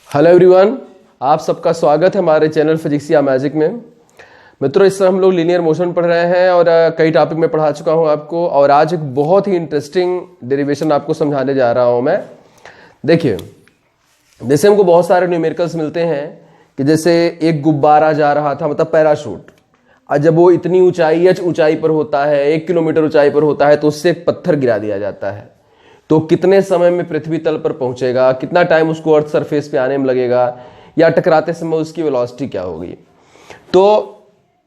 Hello everyone, आप सबका स्वागत है हमारे चैनल फिजिक्स या मैजिक में। मित्रों, इस समय हम लोग लीनियर मोशन पढ़ रहे हैं और कई टॉपिक में पढ़ा चुका हूं आपको, और आज एक बहुत ही इंटरेस्टिंग डेरिवेशन आपको समझाने जा रहा हूं मैं। देखिए, जैसे हमको बहुत सारे न्यूमेरिकल्स मिलते हैं कि जैसे एक गुब्बारा जा रहा था, मतलब पैराशूट, और जब वो इतनी ऊंचाई h ऊंचाई पर होता है, 1 किलोमीटर ऊंचाई पर होता है, तो उससे एक पत्थर गिरा दिया जाता है। तो कितने समय में पृथ्वी तल पर पहुंचेगा, कितना टाइम उसको अर्थ सरफेस पे आने में लगेगा, या टकराते समय उसकी वेलोसिटी क्या होगी। तो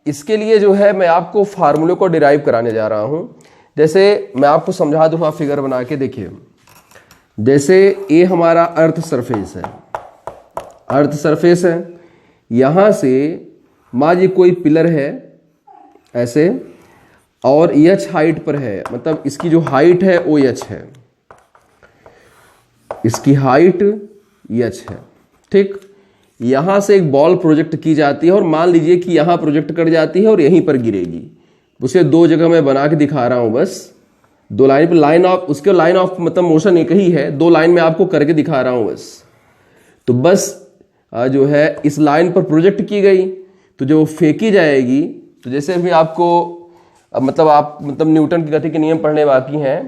इसके लिए जो है मैं आपको फार्मूले को डिराइव कराने जा रहा हूं। जैसे मैं आपको समझा दूंगा फिगर बना के। देखिए, जैसे ये हमारा अर्थ सरफेस है, अर्थ सरफेस है, यहां से मान लीजिए कोई पिलर है ऐसे, और h हाइट पर है, मतलब इसकी जो हाइट है वो h है, इसकी हाइट h है। ठीक, यहां से एक बॉल प्रोजेक्ट की जाती है, और मान लीजिए कि यहां प्रोजेक्ट कर जाती है और यहीं पर गिरेगी। उसे दो जगह मैं बना के दिखा रहा हूं, बस दो लाइन पर, लाइन ऑफ उसके लाइन ऑफ मतलब मोशन एक ही है, दो लाइन में आपको करके दिखा रहा हूं बस। तो बस जो है इस लाइन पर प्रोजेक्ट की गई, तो जो फेंकी जाएगी, तो जैसे भी आपको मतलब न्यूटन की गति के नियम पढ़ने बाकी हैं।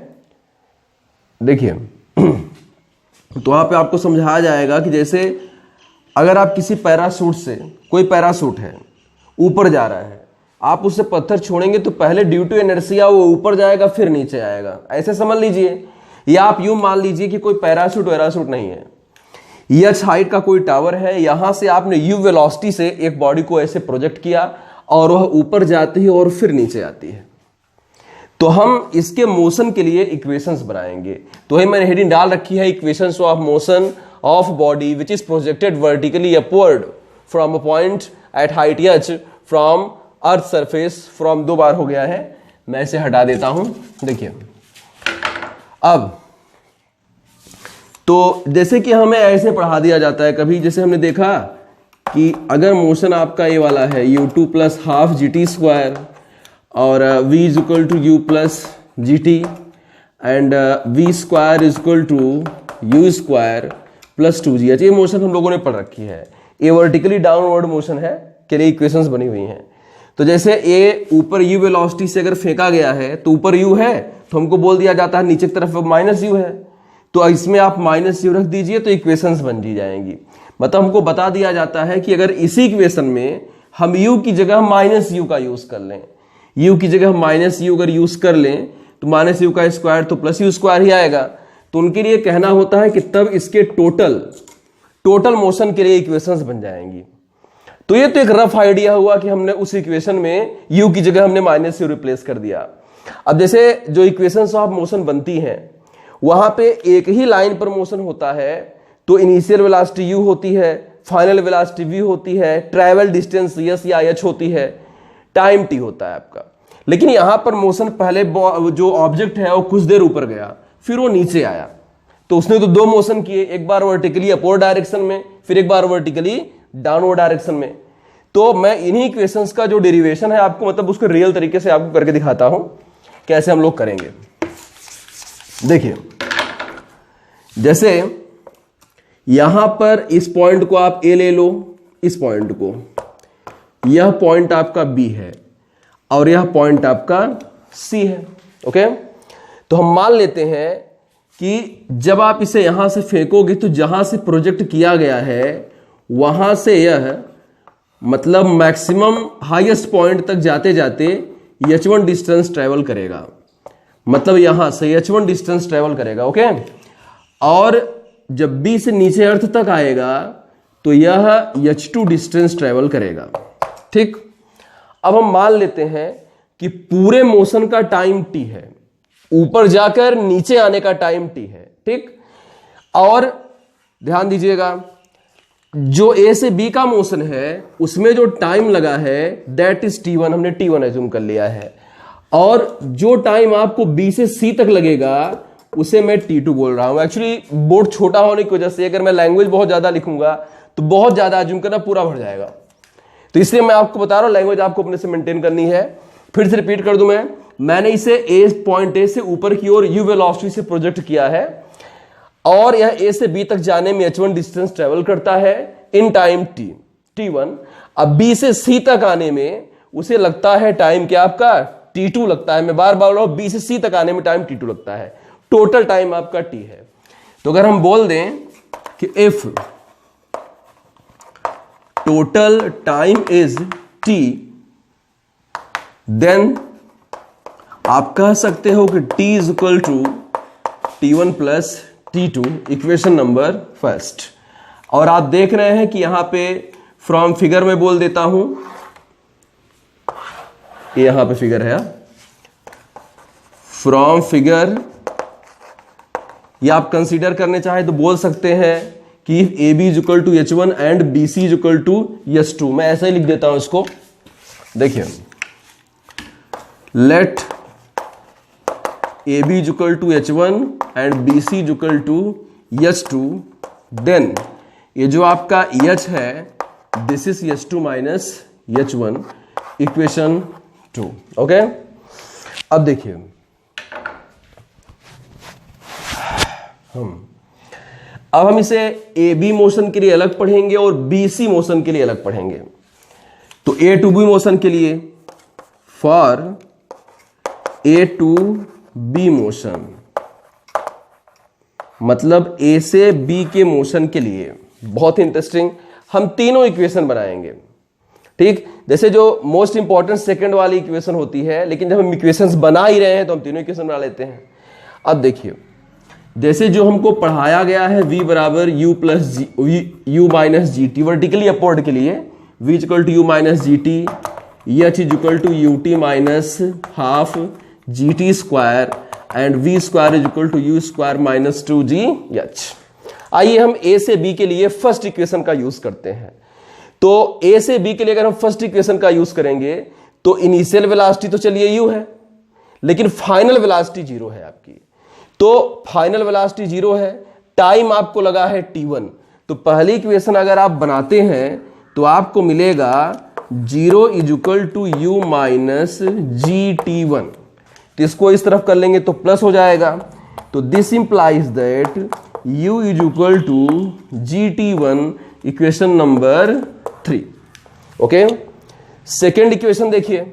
देखिए, तो वहां पे आपको समझाया जाएगा कि जैसे अगर आप किसी पैराशूट से, कोई पैराशूट है ऊपर जा रहा है, आप उससे पत्थर छोड़ेंगे तो पहले ड्यू टू इनर्शिया वो ऊपर जाएगा फिर नीचे आएगा, ऐसे समझ लीजिए। या आप यूं मान लीजिए कि कोई पैराशूट वैराशूट नहीं है, h हाइट का कोई टावर है, यहां से आपने u वेलोसिटी से एक बॉडी को ऐसे प्रोजेक्ट किया और वह ऊपर जाती है और फिर नीचे आती है। तो हम इसके मोशन के लिए इक्वेशंस बनाएंगे। तो वही मैंने हेडिंग डाल रखी है, equations of motion of body which is projected vertically upward from a point at height h from earth surface from, दो बार हो गया है, मैं इसे हटा देता हूं। देखिए, अब तो जैसे कि हमें ऐसे पढ़ा दिया जाता है कभी, जैसे हमने देखा कि अगर मोशन आपका ये वाला है u2 plus half gt square, और v is equal to u plus gt, and v square is equal to u square plus 2gh, ये मोशन हम लोगों ने पढ़ रखी है। ये वर्टिकली डाउनवर्ड मोशन है के लिए इक्वेशंस बनी हुई हैं। तो जैसे ये ऊपर u वेलोसिटी से अगर फेंका गया है, तो ऊपर u है तो हमको बोल दिया जाता है नीचे की तरफ माइनस u है, तो इसमें आप माइनस u रख दीजिए तो इक्वेशंस बन दी जाएंगी। मतलब हमको बता दिया जाता है कि अगर इसी इक्वेशन में हम u की जगह माइनस u का यूज कर लें, u की जगह माइनस u अगर यूज कर लें तो माइनस u का स्क्वायर तो प्लस u स्क्वायर ही आएगा। तो उनके लिए कहना होता है कि तब इसके टोटल मोशन के लिए इक्वेशंस बन जाएंगी। तो ये तो एक रफ आइडिया हुआ कि हमने उस इक्वेशन में u की जगह हमने माइनस u रिप्लेस कर दिया। अब जैसे जो इक्वेशंस ऑफ मोशन बनती हैं, वहां पे एक ही लाइन पर मोशन होता है, तो इनिशियल वेलोसिटी u होती है, फाइनल वेलोसिटी v होती है, ट्रैवल डिस्टेंस s या h होती है, टाइम t होता है आपका। लेकिन यहां पर मोशन पहले जो ऑब्जेक्ट है वो कुछ देर ऊपर गया, फिर वो नीचे आया, तो उसने तो दो मोशन किए, एक बार वर्टिकली अपवर्ड डायरेक्शन में, फिर एक बार वर्टिकली डाउनवर्ड डायरेक्शन में। तो मैं इन्हीं इक्वेशंस का जो डेरिवेशन है आपको, मतलब उसको रियल तरीके से आपको करके दिखाता हूं कैसे हम लोग करेंगे। देखिए, जैसे यहां पर इस पॉइंट को आप A ले लो, इस पॉइंट को, यह पॉइंट आपका B है और यह पॉइंट आपका C है। ओके, तो हम मान लेते हैं कि जब आप इसे यहां से फेंकोगे तो जहां से प्रोजेक्ट किया गया है वहां से यह मतलब मैक्सिमम हाईएस्ट पॉइंट तक जाते जाते h1 डिस्टेंस ट्रेवल करेगा, मतलब यहां से h1 डिस्टेंस ट्रेवल करेगा। ओके, और जब B से नीचे अर्थ तक आएगा तो यह h2 डिस्टेंस ट्रेवल करेगा। ठीक, अब हम मान लेते हैं कि पूरे मोशन का टाइम t है, ऊपर जाकर नीचे आने का टाइम t है। ठीक, और ध्यान दीजिएगा, जो A से B का मोशन है उसमें जो टाइम लगा है दैट इज t1, हमने t1 एज्यूम कर लिया है, और जो टाइम आपको B से C तक लगेगा उसे मैं t2 बोल रहा हूं। एक्चुअली बोर्ड छोटा होने की वजह से अगर मैं लैंग्वेज बहुत ज्यादा लिखूंगा तो बहुत ज्यादा एज्यूम करना पूरा भर जाएगा, तो इसलिए मैं आपको बता रहा हूं लैंग्वेज आपको अपने से मेंटेन करनी है। फिर से रिपीट कर दूं, मैंने इसे पॉइंट A से ऊपर की ओर u वेलोसिटी से प्रोजेक्ट किया है, और यह ए से बी तक जाने में h1 डिस्टेंस ट्रेवल करता है इन टाइम t1। अब बी से सी तक आने में उसे लगता है टाइम क्या आपका t2 लगता है। मैं बार बार बोल रहा हूं, बी से सी तक आने में टाइम t2 लगता है, टोटल टाइम आपका t है। तो अगर हम बोल दें कि if total time is t, then आप कह सकते हो कि t is equal to t1 plus t2, equation number first. और आप देख रहे हैं कि यहां पे फ्रॉम फिगर में बोल देता हूं, यहां पे फिगर है, फ्रॉम फिगर, या आप कंसीडर करने चाहे तो बोल सकते हैं कि A B is equal to h1 and B C is equal to h2। मैं ऐसा ही लिख देता हूं इसको। देखिए, let A B is equal to h1 and B C is equal to h2, then ये जो आपका h है this is h2 minus h1, equation 2। Okay, अब देखिए अब हम इसे ए बी मोशन के लिए अलग पढ़ेंगे और बी सी मोशन के लिए अलग पढ़ेंगे। तो ए टू बी मोशन के लिए, for A to B motion, मतलब ए से बी के मोशन के लिए, बहुत इंटरेस्टिंग, हम तीनों इक्वेशन बनाएंगे। ठीक, जैसे जो मोस्ट इंपॉर्टेंट सेकंड वाली इक्वेशन होती है, लेकिन जब हम इक्वेशंस बना ही रहे हैं तो हम तीनों इक्वेशन बना लेते हैं। अब देखिए, जैसे जो हमको पढ़ाया गया है v बराबर u plus u minus g t, vertically upward के लिए v equal to u minus g t, h is equal to u t minus half g t square and v square is equal to u square minus 2gh। आइए हम a से b के लिए first equation का use करते हैं। तो a से b के लिए अगर हम फर्स्ट इक्वेशन का यूज करेंगे तो इनिशियल वेलोसिटी तो चलिए u है, लेकिन फाइनल वेलोसिटी जीरो है आपकी। तो फाइनल वेलोसिटी जीरो है, टाइम आपको लगा है t1। तो पहली इक्वेशन अगर आप बनाते हैं तो आपको मिलेगा 0 is equal to u minus g टी1। तो इसको इस तरफ कर लेंगे तो प्लस हो जाएगा। तो this implies that u is equal to g टी1, equation number 3। Okay, second equation देखिए,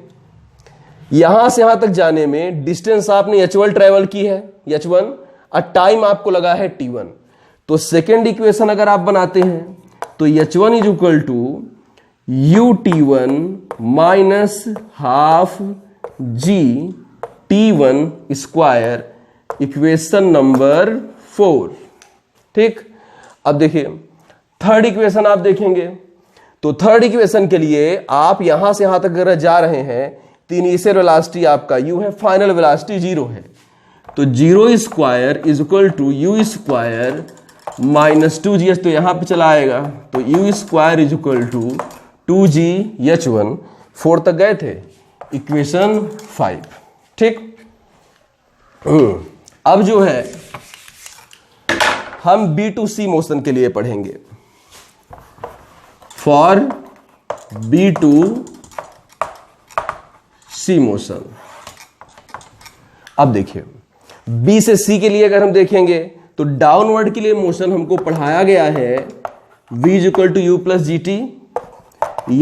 यहां से यहां तक जाने में डिस्टेंस आपने h1 ट्रेवल की है, h1, और टाइम आपको लगा है t1। तो सेकेंड इक्वेशन अगर आप बनाते हैं तो h1 is equal to u टी1 माइनस हाफ जी टी1 स्क्वायर, इक्वेशन नंबर 4। ठीक, अब देखिए थर्ड इक्वेशन आप देखेंगे तो थर्ड इक्वेशन के लिए आप यहां से यहां तक अगर जा रहे हैं तो इनिशियल वेलोसिटी आपका u है, फाइनल वेलोसिटी 0 है। तो 0 square is equal to u square minus 2gh, तो यहां पे चला आएगा। तो u square is equal to 2gh1, 4 तक गए थे, इक्वेशन 5। ठीक, अब जो है हम बी टू सी मोशन के लिए पढ़ेंगे। For B to C motion, अब देखिए बी से सी के लिए अगर हम देखेंगे तो डाउनवर्ड के लिए मोशन हमको पढ़ाया गया है v is equal to u plus g t,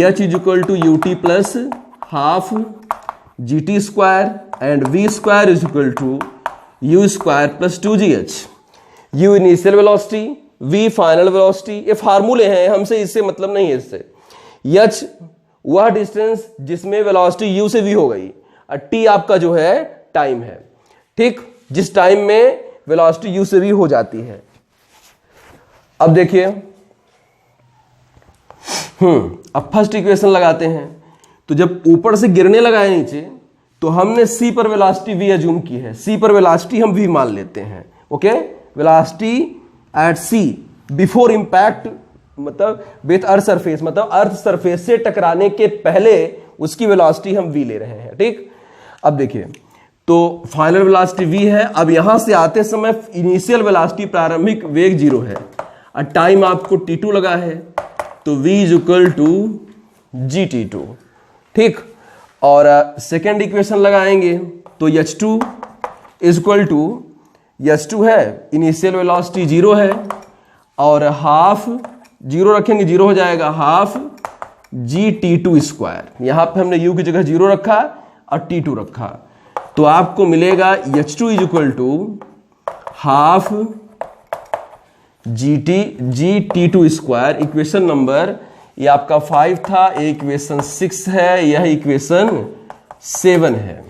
h is equal to u t plus half g t square and v square is equal to u square plus 2gh। u initial velocity, v final velocity, ये फार्मूले हैं, हमसे इससे मतलब नहीं है। इससे h वह डिस्टेंस जिसमें वेलोसिटी u से v हो गई, और t आपका जो है टाइम है। ठीक, जिस टाइम में वेलोसिटी u से v हो जाती है। अब देखिए अब फर्स्ट इक्वेशन लगाते हैं। तो जब ऊपर से गिरने लगा है नीचे तो हमने c पर वेलोसिटी v अज्यूम की है, c पर वेलोसिटी हम v मान लेते हैं। Okay, velocity at c before impact, मतलब विथ अर्थ सरफेस, मतलब अर्थ सरफेस से टकराने के पहले उसकी वेलोसिटी हम v ले रहे हैं। ठीक, अब देखिए तो फाइनल वेलोसिटी v है। अब यहां से आते समय इनिशियल वेलोसिटी, प्रारंभिक वेग 0 है और टाइम आपको t2 लगा है, तो v is equal to g टी2। ठीक, और सेकेंड इक्वेशन लगाएंगे तो h2 is equal to S2 है, इनिशियल वेलोसिटी 0 है, और हाफ 0 रखेंगे 0 हो जाएगा, हाफ GT2 स्क्वायर। यहां पे हमने U की जगह 0 रखा और T2 रखा, तो आपको मिलेगा H2 is equal to half GT2 square. Equation number ये आपका 5 था, इक्वेशन 6 है, यह इक्वेशन 7 है।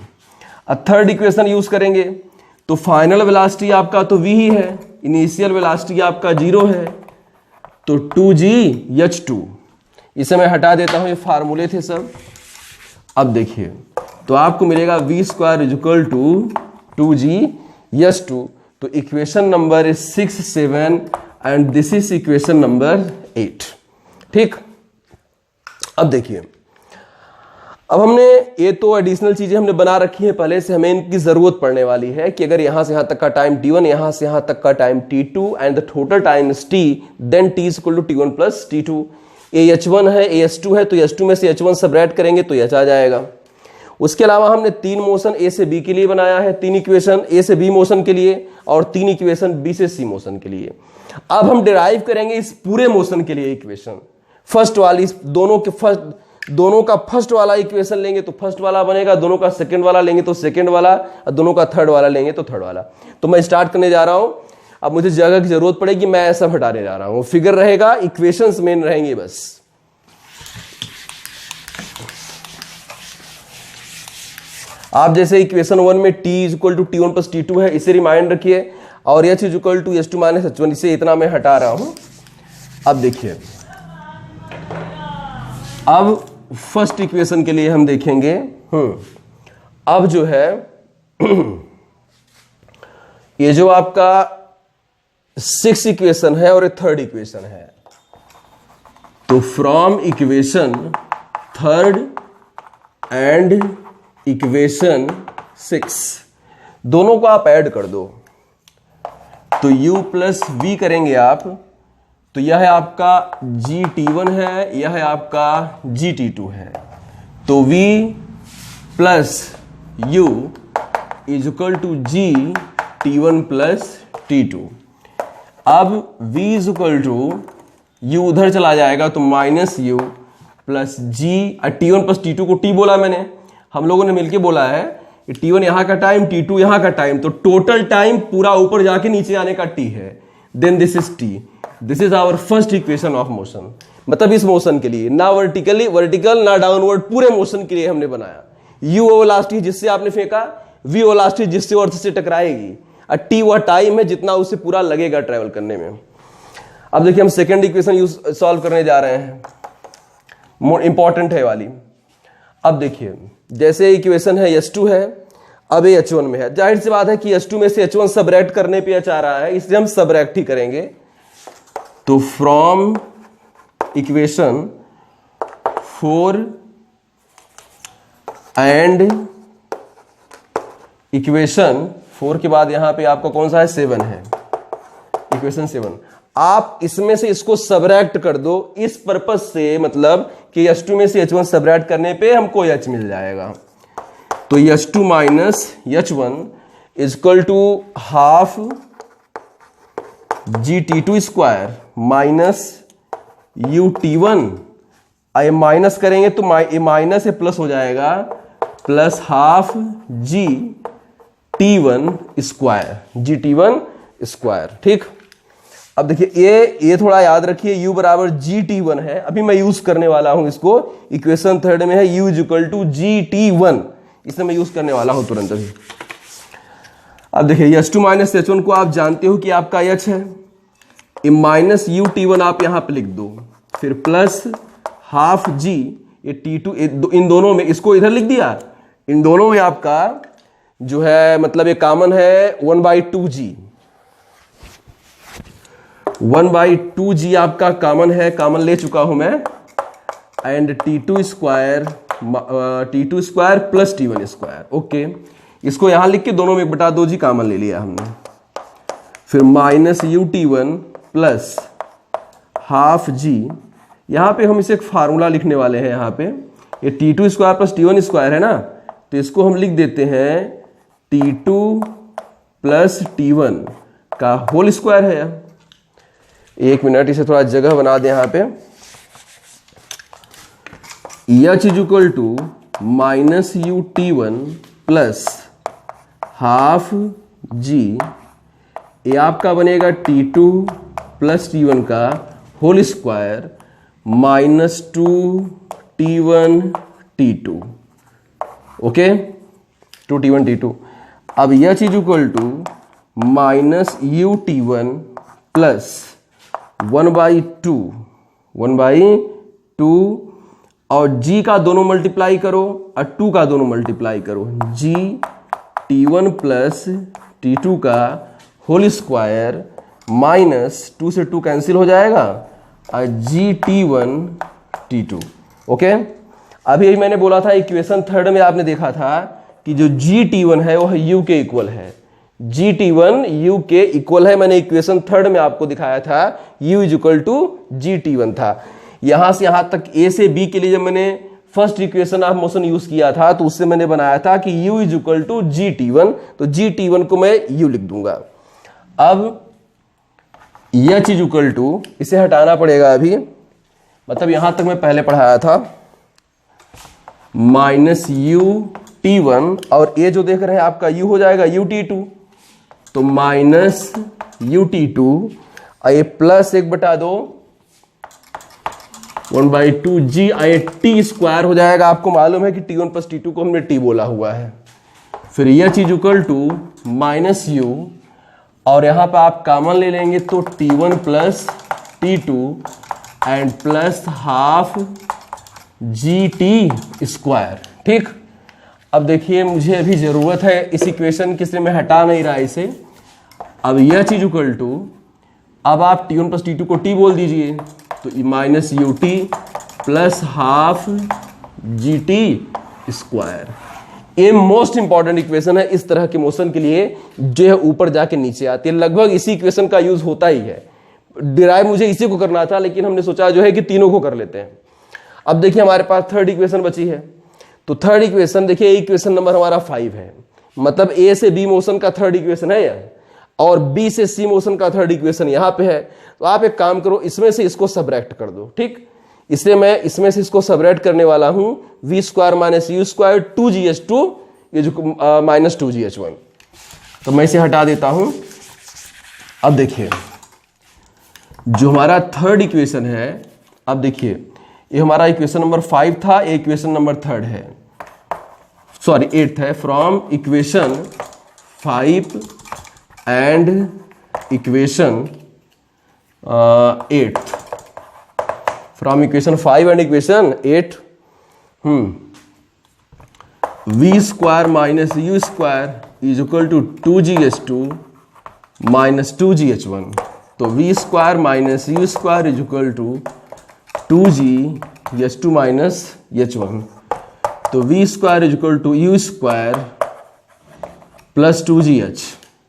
अब थर्ड इक्वेशन यूज करेंगे, तो फाइनल वेलोसिटी आपका तो v ही है, इनिशियल वेलोसिटी आपका 0 है, तो 2gh2। इसे मैं हटा देता हूं, ये फार्मूले थे सब। अब देखिए, तो आपको मिलेगा v square is equal to 2gh2। तो equation number is 6, 7 and this is equation number 8। ठीक, अब देखिए, अब हमने ये तो एडिशनल चीजें हमने बना रखी हैं पहले से, हमें इनकी जरूरत पड़ने वाली है कि अगर यहां से यहां तक का टाइम t1, यहां से यहां तक का time t2 and the total time is t, then t is equal to t1 plus t2। ये h1 है, ये h2 है, तो h2 में से h1 सबट्रैक्ट करेंगे तो h आ जाएगा। उसके अलावा हमने 3 मोशन a से b के लिए बनाया है, 3 इक्वेशन a से b मोशन के लिए और 3 इक्वेशन b से c मोशन के लिए। अब हम डिराइव करेंगे इस पूरे मोशन के लिए इक्वेशन। फर्स्ट वाली, दोनों का फर्स्ट वाला इक्वेशन लेंगे तो फर्स्ट वाला बनेगा, दोनों का सेकंड वाला लेंगे तो सेकंड वाला, और दोनों का थर्ड वाला लेंगे तो थर्ड वाला। तो मैं स्टार्ट करने जा रहा हूं। अब मुझे जगह की जरूरत पड़ेगी, मैं ऐसा हटाने जा रहा हूं, फिगर रहेगा, इक्वेशंस मेन रहेंगे बस। आप जैसे इक्वेशन 1 में t is equal to t1 plus t2 है, इसे रिमाइंड रखिए, और h is equal to h2 minus h1, इसे इतना मैं हटा रहा हूं। अब देखिए, अब फर्स्ट इक्वेशन के लिए हम देखेंगे। अब जो है ये जो आपका 6 इक्वेशन है और ये थर्ड इक्वेशन है, तो from equation third and equation 6 दोनों को आप ऐड कर दो, तो u प्लस v करेंगे आप, तो यह है आपका GT1 है, यह है आपका GT2 है, तो v plus u is equal to GT1 plus T2। अब v is equal to u उधर चला जाएगा तो minus u plus T1 plus T2 को t बोला मैंने, हम लोगों ने मिलके बोला है कि T1 यहां का टाइम, T2 यहां का टाइम, तो टोटल टाइम पूरा ऊपर जाके नीचे आने का t है, then this is t। This is our first equation of motion. मतलब इस मोशन के लिए ना वर्टिकल ना डाउनवर्ड, पूरे मोशन के लिए हमने बनाया। u वो वेलोसिटी जिससे आपने फेंका, v वो वेलोसिटी जिससे अर्थ से टकराएगी, और t वह टाइम है जितना उसे पूरा लगेगा ट्रेवल करने में। अब देखिए, हम सेकंड इक्वेशन सॉल्व करने जा रहे हैं, इंपॉर्टेंट है वाली। अब देखिए, जैसे इक्वेशन है h2 है, अब ये h1 में है, जाहिर सी बात है कि h2 में से h1 सबट्रैक्ट करने पे h आ रहा है, इसलिए हम सबट्रैक्ट ही करेंगे। तो फ्रॉम इक्वेशन 4 एंड इक्वेशन 4 के बाद यहां पे आपका कौन सा है, 7 है, इक्वेशन 7। आप इसमें से इसको सबट्रैक्ट कर दो इस पर्पस से, मतलब कि h2 में से h1 सबट्रैक्ट करने पे हमको h मिल जाएगा। तो h2 minus h1 is equal to half GT2 square minus UT1। आई माइनस करेंगे तो माइनस से प्लस हो जाएगा, plus half GT1 square, GT1 square. ठीक, अब देखिए, ये थोड़ा याद रखिए, u बराबर GT1 है, अभी मैं यूज करने वाला हूं इसको। इक्वेशन थर्ड में है u is equal to GT1, इसे मैं यूज करने वाला हूं तुरंत अभी। अब देखिए, h2 माइनस h1 को आप जानते हो कि आपका h है, ये माइनस UT1 आप यहां पे लिख दो, फिर प्लस हाफ g, ये T2, इन दोनों में, इसको इधर लिख दिया, इन दोनों में आपका जो है मतलब ये कॉमन है 1/2g, 1/2g आपका कॉमन है, कॉमन ले चुका हूं मैं, and T2 square plus T1 square. Okay, इसको यहां लिख के दोनों में 1/2g कॉमन ले लिया हमने, फिर minus UT1 plus half g, यहां पे हम इसे एक फार्मूला लिखने वाले हैं। यहां पे ये T2 square plus T1 square है ना, तो इसको हम लिख देते हैं T2 प्लस T1 का होल स्क्वायर है। एक मिनट, इसे थोड़ा जगह बना दें यहाँ पे। H is equal to minus u T1 plus half G, ये आपका बनेगा T2 प्लस T1 का whole square minus 2T1 T2, okay, 2T1 T2। अब H is equal to minus u T1 plus 1/2 और G का दोनों मल्टीप्लाई करो और 2 का दोनों मल्टीप्लाई करो, G T1 प्लस T2 का होल स्क्वायर माइनस 2 से 2 कैंसिल हो जाएगा और G T1 T2, ओके। अभी मैंने बोला था इक्वेशन थर्ड में आपने देखा था कि जो G T1 है वो U के इक्वल है, G T1 U के इक्वल है। मैंने इक्वेशन थर्ड में आपको दिखाया था U is equal to G T1 था। यहां से यहां तक A से B के लिए जब मैंने first equation of motion use किया था तो उससे मैंने बनाया था कि U is equal to G T1, तो G T1 को मैं U लिख दूंगा। अब H इज इक्वल टू, इसे हटाना पड़ेगा अभी, मतलब यहां तक मैं पहले पढ़ाया था, माइनस यू T1 और ये जो देख रहे हैं आपका U हो जाएगा U T2, तो माइनस यू T2 और ये प्लस 1/2 1/2 G T स्क्वायर हो जाएगा। आपको मालूम है कि T1 प्लस T2 को हमने T बोला हुआ है। फिर H is equal to minus u और यहां पर आप कॉमन ले लेंगे तो T1 plus T2 and plus half GT square, ठीक। अब देखिए मुझे अभी जरूरत है इस इक्वेशन की, इसलिए मैं हटा नहीं रहा इसे। अब H इज इक्वल टू, अब आप T1 प्लस T2 को T बोल दीजिए, तो minus u t plus half GT square. ये मोस्ट इंपॉर्टेंट इक्वेशन है इस तरह के मोशन के लिए जो है ऊपर जाके नीचे आती है। लगभग इसी इक्वेशन का यूज होता ही है। डिराइव मुझे इसी को करना था लेकिन हमने सोचा जो है कि तीनों को कर लेते हैं। अब देखिए हमारे पास थर्ड इक्वेशन बची है, तो थर्ड इक्वेशन देखिए इक्वेशन नंबर हमारा 5 है, मतलब ए से बी मोशन का थर्ड इक्वेशन है यह, और बी से सी मोशन का थर्ड इक्वेशन यहां पे है। तो आप एक काम करो, इसमें से इसको सबट्रैक्ट कर दो, ठीक। इसलिए मैं इसमें से इसको सबट्रैक्ट करने वाला हूं, v square minus u square 2GH2 ये जो माइनस 2GH1, तो मैं इसे हटा देता हूं। अब देखिए जो हमारा थर्ड इक्वेशन है, अब देखिए ये हमारा इक्वेशन नंबर 5 था, ये इक्वेशन नंबर थर्ड है, सॉरी 8 है। From equation 5 and equation 8, from equation 5 and equation 8, v square minus u square is equal to 2GH2 minus 2GH1, तो v square minus u square is equal to 2GH2 minus H1, तो v square is equal to u square plus 2GH,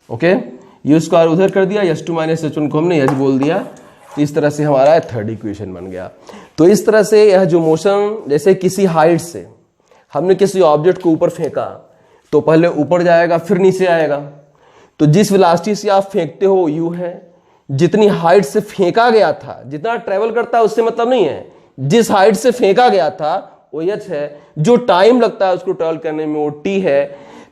okay. U square उधर कर दिया, H2 minus H1 को हमने H बोल दिया, तो इस तरह से हमारा थर्ड इक्वेशन बन गया। तो इस तरह से यह जो मोशन, जैसे किसी हाइट से हमने किसी ऑब्जेक्ट को ऊपर फेंका तो पहले ऊपर जाएगा फिर नीचे आएगा, तो जिस वेलोसिटी से आप फेंकते हो u है, जितनी हाइट से फेंका गया था, जितना ट्रेवल करता है उससे मतलब नहीं है, जिस हाइट से फेंका गया था वो h है, जो टाइम लगता है उसको ट्रेवल करने में वो t है।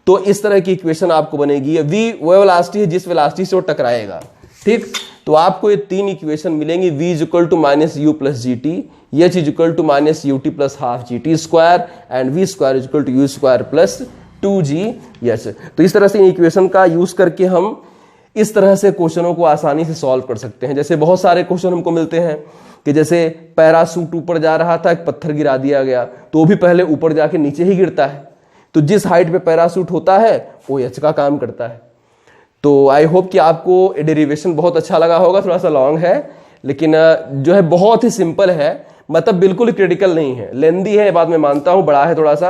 तो इस तरह की इक्वेशन आपको बनेगी, v वो वेलोसिटी है जिस वेलोसिटी से वो टकराएगा, ठीक। तो आपको ये तीन इक्वेशन मिलेंगी, v is equal to minus u plus g t, h is equal to minus u t plus half GT square and v square is equal to u square plus 2GH। तो इस तरह से equation का use करके हम इस तरह से क्वेश्चनों को आसानी से सॉल्व कर सकते हैं। जैसे बहुत सारे क्वेश्चन हमको मिलते हैं कि जैसे पैराशूट ऊपर जा रहा था, एक पत्थर गिरा दिया गया, तो वो भी पहले ऊपर जाके नीचे ही गिरता है, तो जिस हाइट पे पैराशूट होता है वो h का काम करता है। तो आई होप कि आपको डेरिवेशन बहुत अच्छा लगा होगा, थोड़ा सा लॉन्ग है लेकिन जो है बहुत ही सिंपल है, मतलब बिल्कुल क्रिटिकल नहीं है। लेंदी है बात मैं मानता हूं, बड़ा है थोड़ा सा।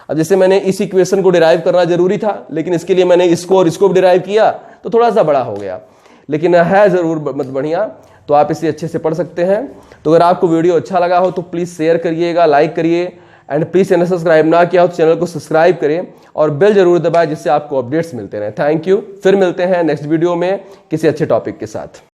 अब जैसे मैंने इस इक्वेशन को डिराइव करना जरूरी था, लेकिन इसके लिए मैंने इसको और इसको डिराइव किया तो थोड़ा सा बड़ा हो गया, लेकिन है जरूर मतलब बढ़िया। तो आप इसे अच्छे से पढ़ सकते हैं। तो अगर आपको वीडियो अच्छा लगा हो तो प्लीज शेयर करिएगा, लाइक करिए एंड प्लीज चैनल सब्सक्राइब ना किया हो तो चैनल को सब्सक्राइब करें और बेल जरूर दबाएं जिससे आपको अपडेट्स मिलते रहें। Thank you. फिर मिलते हैं नेक्स्ट वीडियो में किसी अच्छे टॉपिक के साथ।